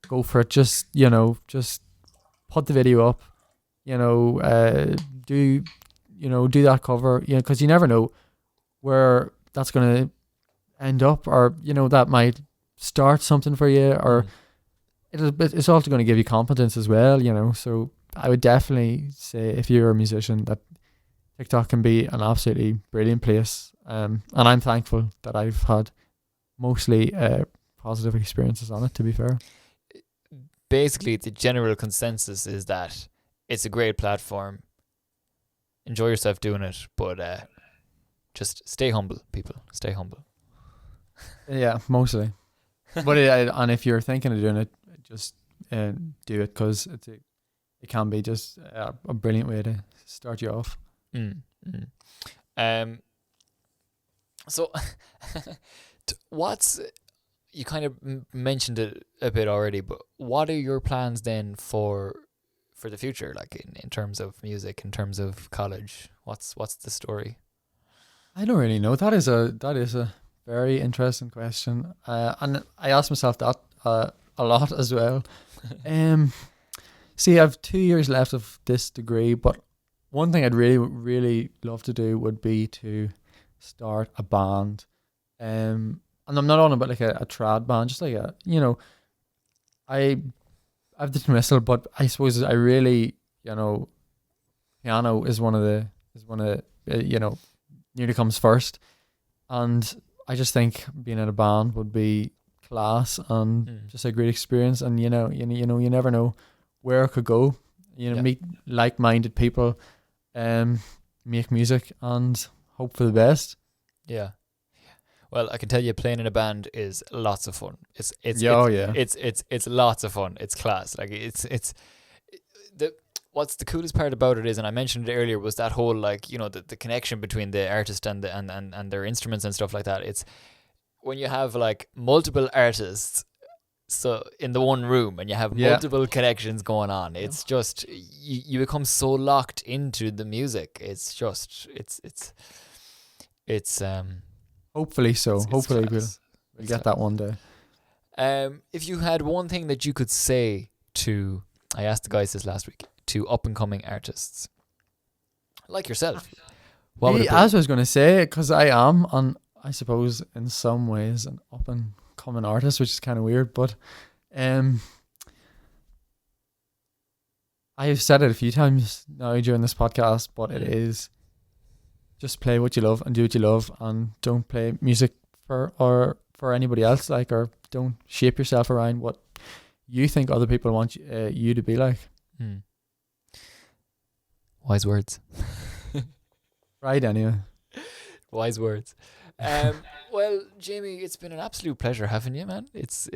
go for it. Just put the video up, do that cover, because you never know where that's going to end up, or that might start something for you, or it's also going to give you confidence as well, so I would definitely say, if you're a musician, that TikTok can be an absolutely brilliant place, and I'm thankful that I've had mostly positive experiences on it, to be fair. Basically, the general consensus is that it's a great platform. Enjoy yourself doing it, but just stay humble, people. Stay humble. Yeah, mostly. But and if you're thinking of doing it, just do it, because it can be just a brilliant way to start you off. So, you kind of mentioned it a bit already, but what are your plans then for the future, like in terms of music, in terms of college? What's the story? I don't really know. That is a very interesting question, and I ask myself that a lot as well. See, I have 2 years left of this degree, but one thing I'd really, really love to do would be to start a band. And I'm not on about like a trad band, just like I have the dismissal, but I suppose I really, piano is one of the nearly comes first, and I just think being in a band would be class and just a great experience. And you never know where it could go. Meet like-minded people, make music, and hope for the best. Yeah. Well, I can tell you, playing in a band is lots of fun. It's lots of fun. It's class. Like what's the coolest part about it is, and I mentioned it earlier, was that whole like, you know, the connection between the artist and the and their instruments and stuff like that. It's when you have like multiple artists so in the one room and you have multiple connections going on, it's just you become so locked into the music. It's just it's hopefully so. it's Hopefully class. we'll get that one day. If you had one thing that you could say to, I asked the guys this last week, to up and coming artists like yourself, what would it be? As I was going to say, because I am on, I suppose in some ways, an up and coming artist, which is kind of weird, but I've said it a few times now during this podcast, but it is just play what you love and do what you love, and don't play music for anybody else, like, or don't shape yourself around what you think other people want you to be like. Wise words. Right, anyway. Wise words. Well, Jamie, it's been an absolute pleasure having you, man. It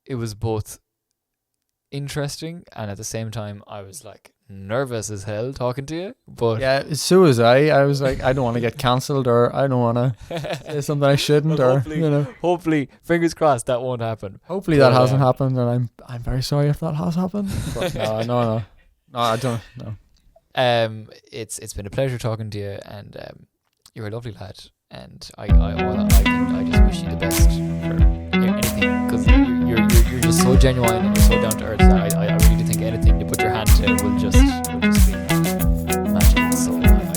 was both interesting and at the same time I was like nervous as hell talking to you. But yeah, so was I. I was like, I don't want to get cancelled, or I don't want to say something I shouldn't, well, or you know. Hopefully, fingers crossed, that won't happen. Hopefully that hasn't happened, and I'm very sorry if that has happened. But no, I don't know. It's been a pleasure talking to you, and you're a lovely lad, and I just wish you the best for anything, because you're just so genuine and you're so down to earth that I really think anything you put your hand to will just be magic. So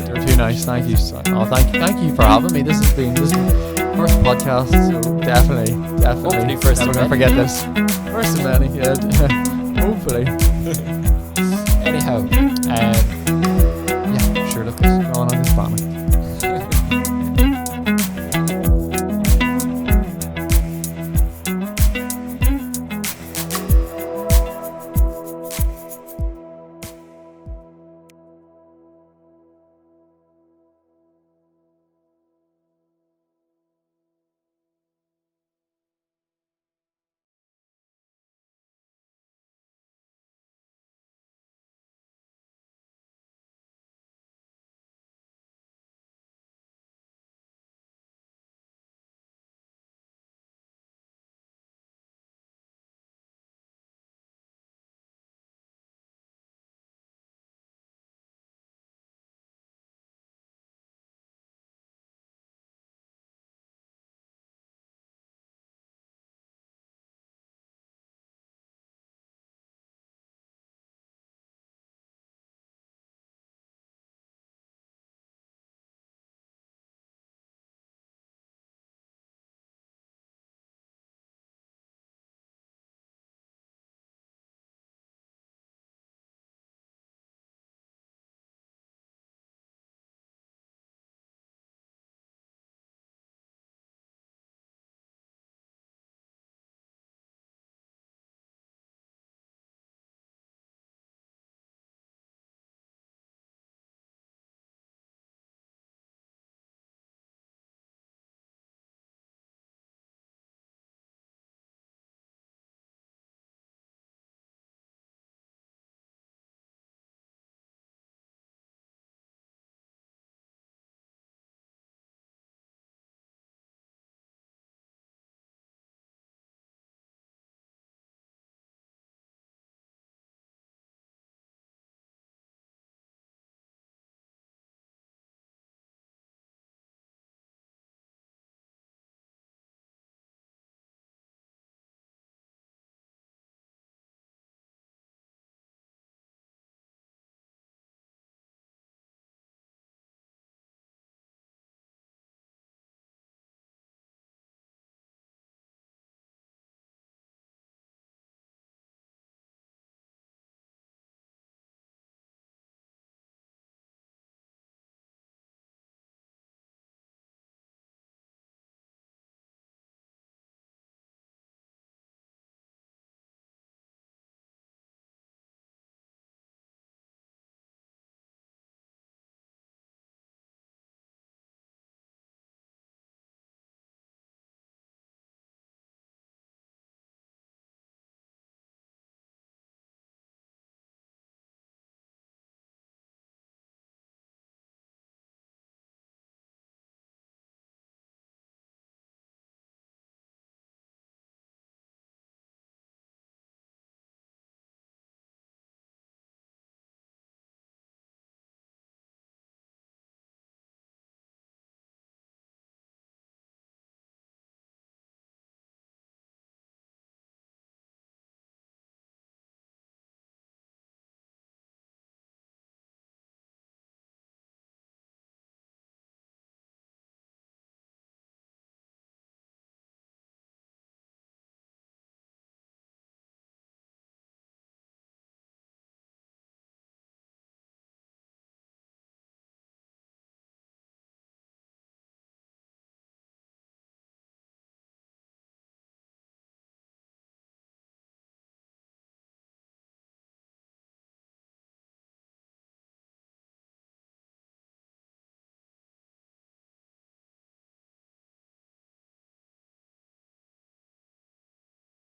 you're too nice. Thank you. Thank you for having me. This is my first podcast, so definitely hopefully first never gonna forget this. First of many, yeah. Hopefully. Anyhow,